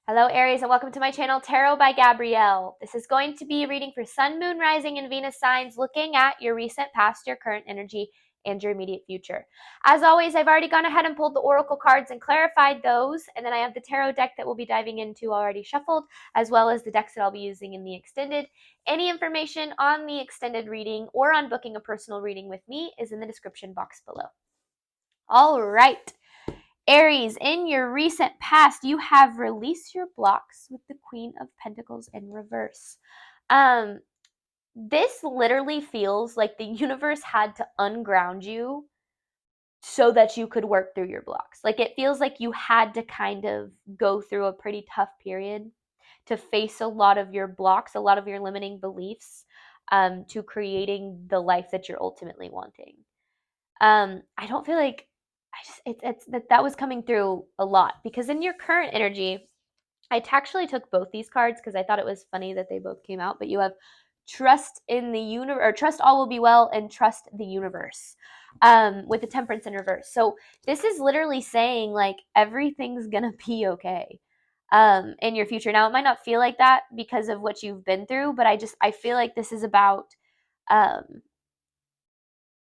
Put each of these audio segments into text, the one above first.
Hello Aries and welcome to my channel Tarot by Gabrielle. This is going to be a reading for Sun, Moon, Rising, and Venus signs looking at your recent past, your current energy, and your immediate future. As always, I've already gone ahead and pulled the oracle cards and clarified those, and then I have the tarot deck that we'll be diving into already shuffled, as well as the decks that I'll be using in the extended. Any information on the extended reading or on booking a personal reading with me is in the description box below. All right. Aries, in your recent past, you have released your blocks with the Queen of Pentacles in reverse. This literally feels like the universe had to unground you so that you could work through your blocks. Like it feels like you had to kind of go through a pretty tough period to face a lot of your blocks, a lot of your limiting beliefs, to creating the life that you're ultimately wanting. I don't feel like it's that was coming through a lot, because in your current energy, I actually took both these cards because I thought it was funny that they both came out, but you have trust in the universe, or trust all will be well, and trust the universe, with the Temperance in reverse. So this is literally saying like everything's gonna be okay in your future. Now it might not feel like that because of what you've been through, but I feel like this is about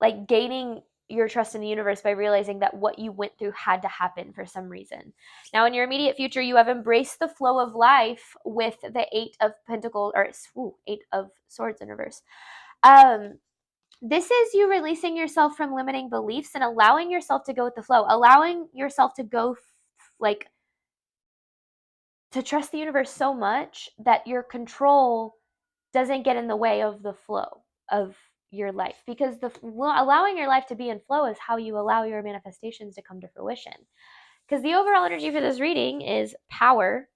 like gaining your trust in the universe by realizing that what you went through had to happen for some reason. Now, in your immediate future, you have embraced the flow of life with the Eight of Pentacles, or Eight of Swords in reverse. This is you releasing yourself from limiting beliefs and allowing yourself to go with the flow, allowing yourself to go like to trust the universe so much that your control doesn't get in the way of the flow of your life, because allowing your life to be in flow is how you allow your manifestations to come to fruition. Because the overall energy for this reading is power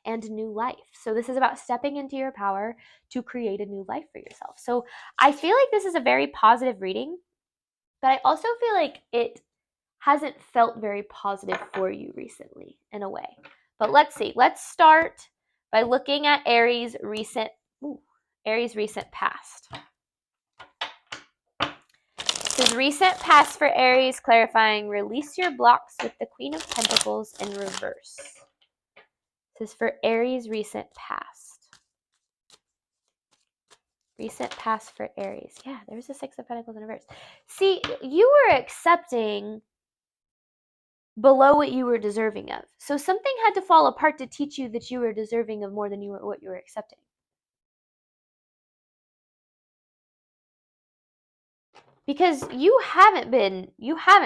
and new life. So this is about stepping into your power to create a new life for yourself. So I feel like this is a very positive reading, but I also feel like it hasn't felt very positive for you recently in a way. But let's see. Let's start by looking at Aries' recent past. This is recent past for Aries, clarifying release your blocks with the Queen of Pentacles in reverse. This is for Aries' recent past. Recent past for Aries. Yeah, there's a Six of Pentacles in reverse. See, you were accepting below what you were deserving of. So something had to fall apart to teach you that you were deserving of more than what you were accepting. Because you haven't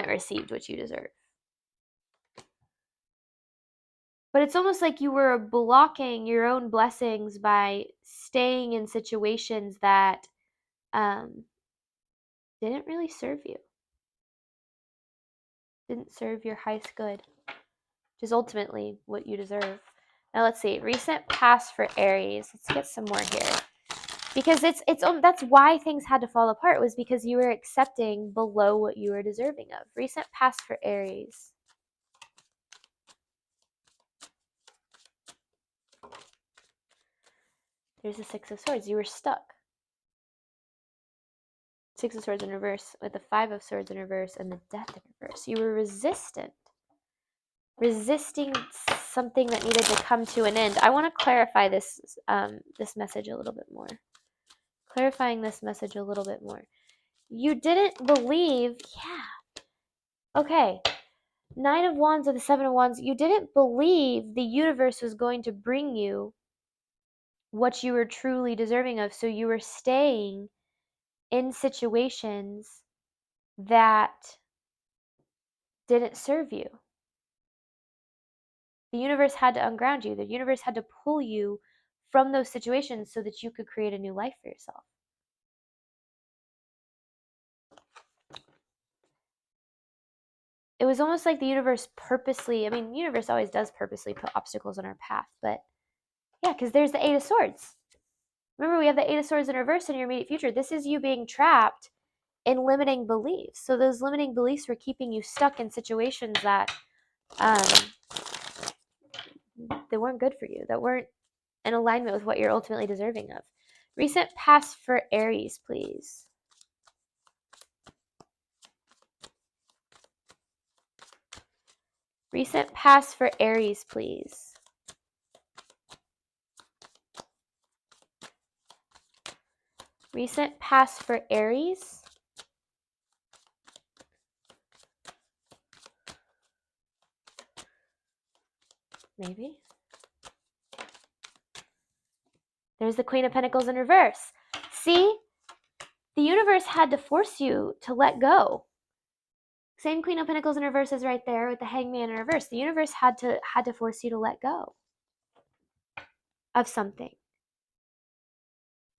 received what you deserve. But it's almost like you were blocking your own blessings by staying in situations that didn't really serve you. Didn't serve your highest good, which is ultimately what you deserve. Now let's see. Recent past for Aries. Let's get some more here. Because that's why things had to fall apart, was because you were accepting below what you were deserving of. Recent past for Aries. There's the Six of Swords. You were stuck. Six of Swords in reverse with the Five of Swords in reverse and the Death in reverse. You were resisting something that needed to come to an end. I want to clarify this message a little bit more. Clarifying this message a little bit more. You didn't believe, okay, Nine of Wands or the Seven of Wands, you didn't believe the universe was going to bring you what you were truly deserving of, so you were staying in situations that didn't serve you. The universe had to unground you. The universe had to pull you from those situations so that you could create a new life for yourself. It was almost like the universe purposely, the universe always does purposely put obstacles on our path, but yeah, because there's the Eight of Swords. Remember, we have the Eight of Swords in reverse in your immediate future. This is you being trapped in limiting beliefs. So those limiting beliefs were keeping you stuck in situations that they weren't good for you, that weren't in alignment with what you're ultimately deserving of. Recent past for Aries, please. Recent past for Aries, please. Recent past for Aries. Maybe. There's the Queen of Pentacles in reverse. See? The universe had to force you to let go. Same Queen of Pentacles in reverse is right there with the Hangman in reverse. The universe had to force you to let go of something.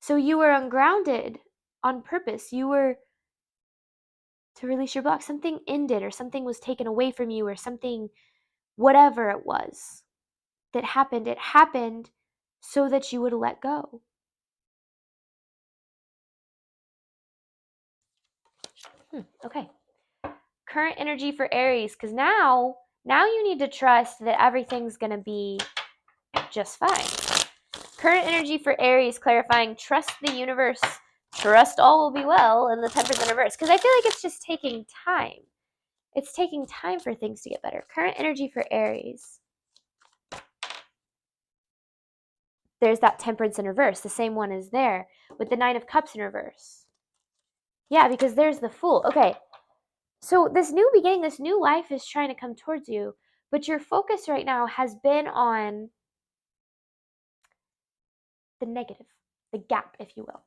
So you were ungrounded on purpose. You were to release your block. Something ended, or something was taken away from you, or something, whatever it was that happened, it happened so that you would let go. Okay. Current energy for Aries, because now you need to trust that everything's going to be just fine. Current energy for Aries, clarifying, trust the universe, trust all will be well, and the Temperance in reverse. Because I feel like it's just taking time. It's taking time for things to get better. Current energy for Aries. There's that Temperance in reverse. The same one is there with the Nine of Cups in reverse. Yeah, because there's the Fool. Okay. So this new beginning, this new life is trying to come towards you, but your focus right now has been on the negative, the gap, if you will.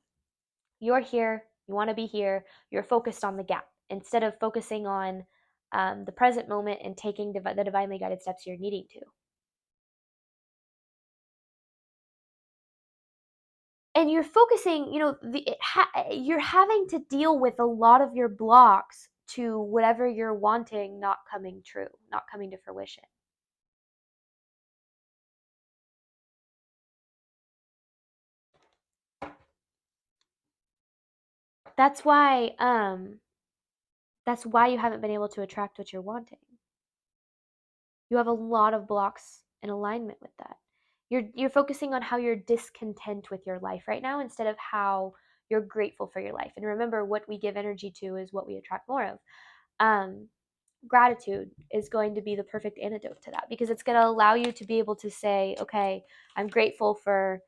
You're here, you want to be here, you're focused on the gap instead of focusing on the present moment and taking the divinely guided steps you're needing to. And you're focusing, you're having to deal with a lot of your blocks to whatever you're wanting not coming true, not coming to fruition. That's why you haven't been able to attract what you're wanting. You have a lot of blocks in alignment with that. You're focusing on how you're discontent with your life right now instead of how you're grateful for your life. And remember, what we give energy to is what we attract more of. Gratitude is going to be the perfect antidote to that, because it's going to allow you to be able to say, okay, I'm grateful for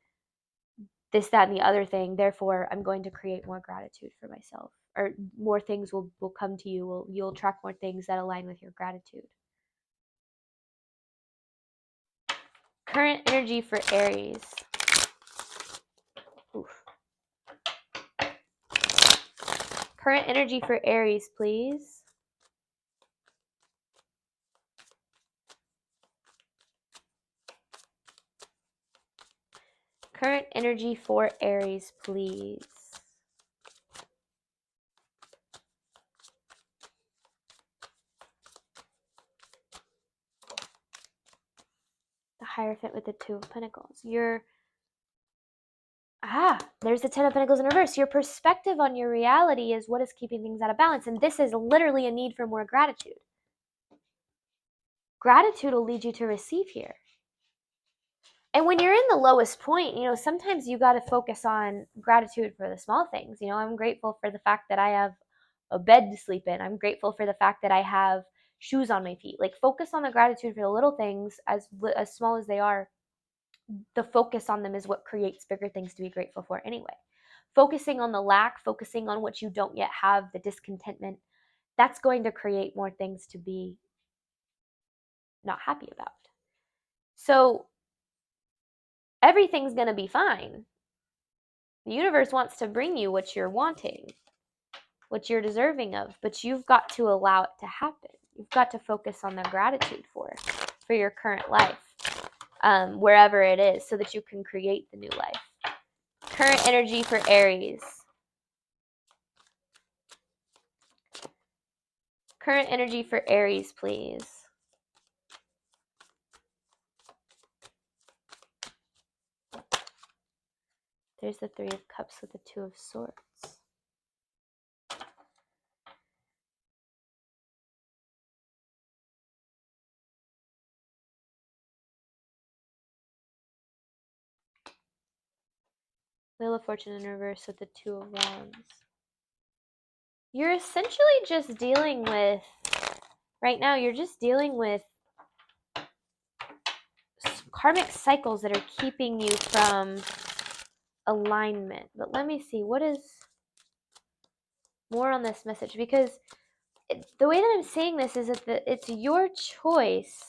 this, that, and the other thing. Therefore, I'm going to create more gratitude for myself, or more things will come to you. You'll attract more things that align with your gratitude. Current energy for Aries. Oof. Current energy for Aries, please. Current energy for Aries, please. The Hierophant with the Two of Pentacles. There's the Ten of Pentacles in reverse. Your perspective on your reality is what is keeping things out of balance. And this is literally a need for more gratitude. Gratitude will lead you to receive here. And when you're in the lowest point, sometimes you got to focus on gratitude for the small things. I'm grateful for the fact that I have a bed to sleep in. I'm grateful for the fact that I have shoes on my feet. Like, focus on the gratitude for the little things, as small as they are. The focus on them is what creates bigger things to be grateful for anyway. Focusing on the lack, focusing on what you don't yet have, the discontentment, that's going to create more things to be not happy about. So everything's going to be fine. The universe wants to bring you what you're wanting, what you're deserving of, but you've got to allow it to happen. You've got to focus on the gratitude for your current life, wherever it is, so that you can create the new life. Current energy for Aries. Current energy for Aries, please. There's the Three of Cups with the Two of Swords. Wheel of Fortune in reverse with the Two of Wands. You're essentially just dealing with, right now, you're just dealing with karmic cycles that are keeping you from alignment. But let me see, what is more on this message, because the way that I'm saying this is that it's your choice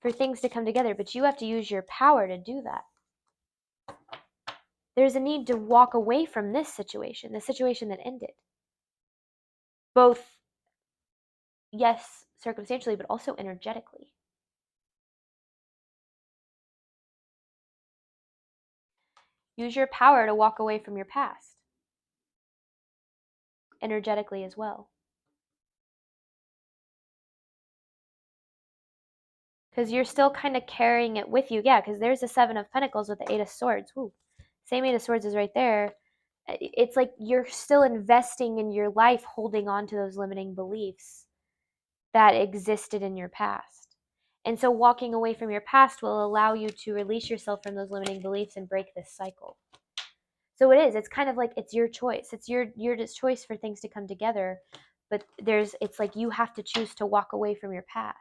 for things to come together, but you have to use your power to do that. There's a need to walk away from this situation, the situation that ended. Both, yes, circumstantially, but also energetically. Use your power to walk away from your past, energetically as well. Because you're still kind of carrying it with you. Yeah, because there's the Seven of Pentacles with the Eight of Swords. Woo. Same Eight of Swords is right there. It's like you're still investing in your life, holding on to those limiting beliefs that existed in your past. And so walking away from your past will allow you to release yourself from those limiting beliefs and break this cycle. So it's kind of like it's your choice. It's your just choice for things to come together. But it's like you have to choose to walk away from your past.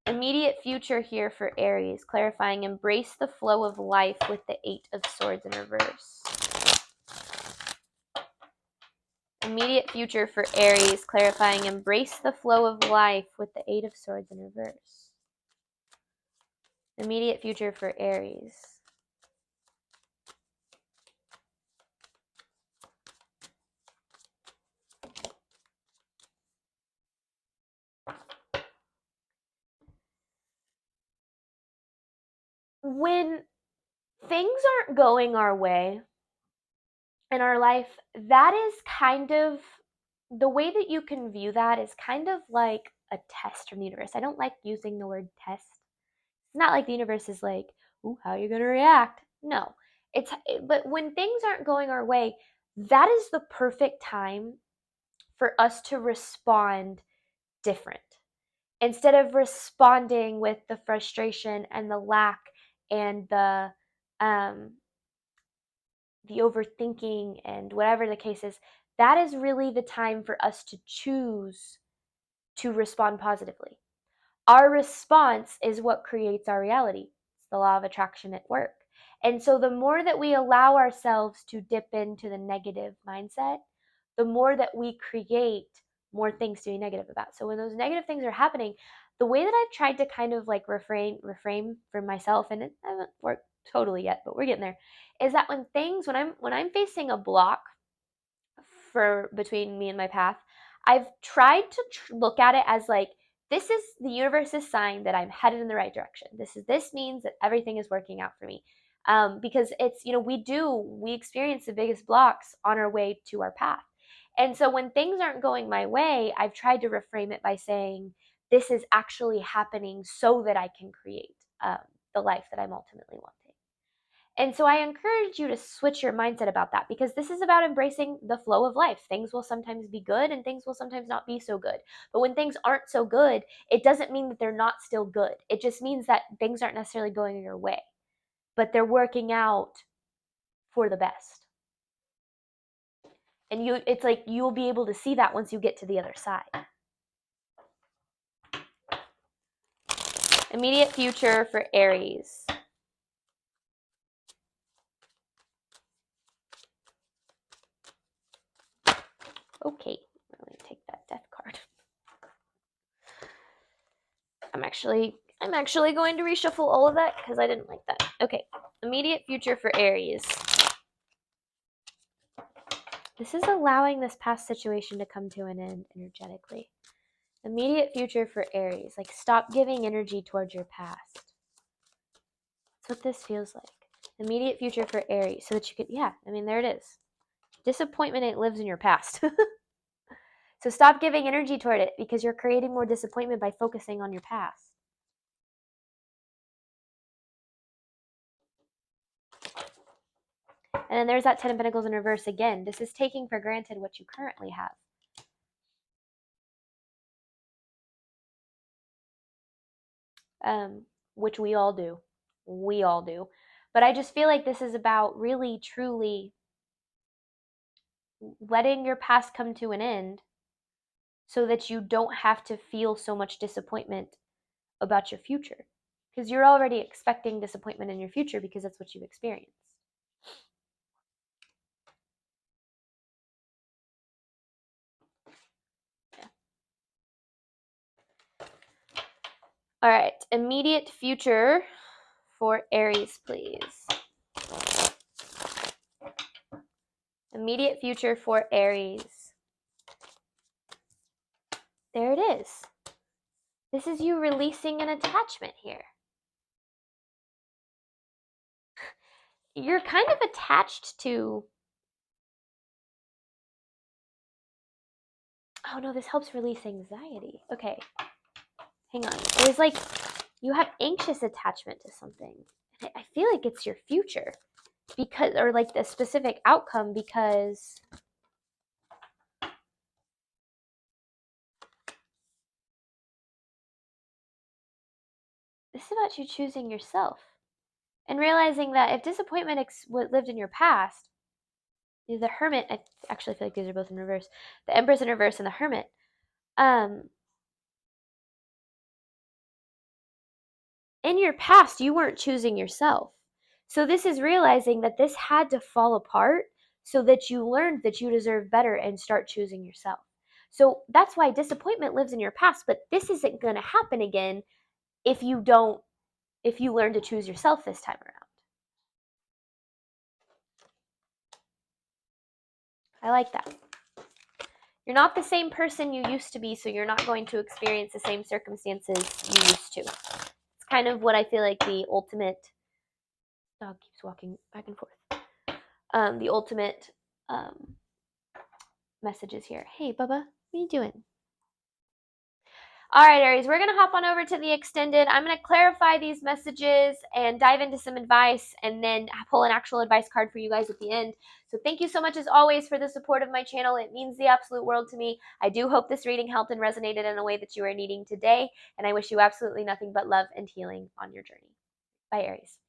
Immediate future here for Aries, clarifying embrace the flow of life with the Eight of Swords in reverse. Immediate future for Aries, clarifying embrace the flow of life with the Eight of Swords in reverse. Immediate future for Aries. When things aren't going our way in our life, that is kind of the way that you can view that is kind of like a test from the universe. I don't like using the word test. It's not like the universe is like, ooh, how are you going to react? No. But when things aren't going our way, that is the perfect time for us to respond different. Instead of responding with the frustration and the lack and the overthinking and whatever the case is, that is really the time for us to choose to respond positively. Our response is what creates our reality. It's the law of attraction at work. And so the more that we allow ourselves to dip into the negative mindset, the more that we create more things to be negative about. So when those negative things are happening, the way that I've tried to kind of like reframe for myself, and it hasn't worked totally yet, but we're getting there, is that when I'm facing a block for between me and my path, I've tried to look at it as like, this is the universe's sign that I'm headed in the right direction. This means that everything is working out for me. Because it's, we experience the biggest blocks on our way to our path. And so when things aren't going my way, I've tried to reframe it by saying, this is actually happening so that I can create the life that I'm ultimately wanting. And so I encourage you to switch your mindset about that, because this is about embracing the flow of life. Things will sometimes be good and things will sometimes not be so good. But when things aren't so good, it doesn't mean that they're not still good. It just means that things aren't necessarily going your way, but they're working out for the best. And it's like you'll be able to see that once you get to the other side. Immediate future for Aries. Okay, I'm going to take that death card. I'm actually going to reshuffle all of that because I didn't like that. Okay, immediate future for Aries. This is allowing this past situation to come to an end energetically. Immediate future for Aries. Like, stop giving energy towards your past. That's what this feels like. Immediate future for Aries. So that you could, there it is. Disappointment lives in your past. So stop giving energy toward it, because you're creating more disappointment by focusing on your past. And then there's that Ten of Pentacles in reverse again. This is taking for granted what you currently have. Which we all do. We all do. But I just feel like this is about really, truly letting your past come to an end so that you don't have to feel so much disappointment about your future. Because you're already expecting disappointment in your future because that's what you've experienced. All right, immediate future for Aries, please. Immediate future for Aries. There it is. This is you releasing an attachment here. You're kind of attached to... Oh no, this helps release anxiety. Okay, hang on. It was like you have anxious attachment to something. I feel like it's your future because, or like the specific outcome, because this is about you choosing yourself and realizing that if disappointment lived in your past, the Hermit, I actually feel like these are both in reverse. The Empress in reverse and the Hermit. In your past, you weren't choosing yourself. So this is realizing that this had to fall apart so that you learned that you deserve better and start choosing yourself. So that's why disappointment lives in your past, but this isn't going to happen again if you learn to choose yourself this time around. I like that. You're not the same person you used to be, so you're not going to experience the same circumstances you used to. It's kind of what I feel like the ultimate... Dog keeps walking back and forth. The ultimate messages here. Hey, Bubba, what are you doing? All right, Aries, we're going to hop on over to the extended. I'm going to clarify these messages and dive into some advice and then pull an actual advice card for you guys at the end. So thank you so much, as always, for the support of my channel. It means the absolute world to me. I do hope this reading helped and resonated in a way that you are needing today, and I wish you absolutely nothing but love and healing on your journey. Bye, Aries.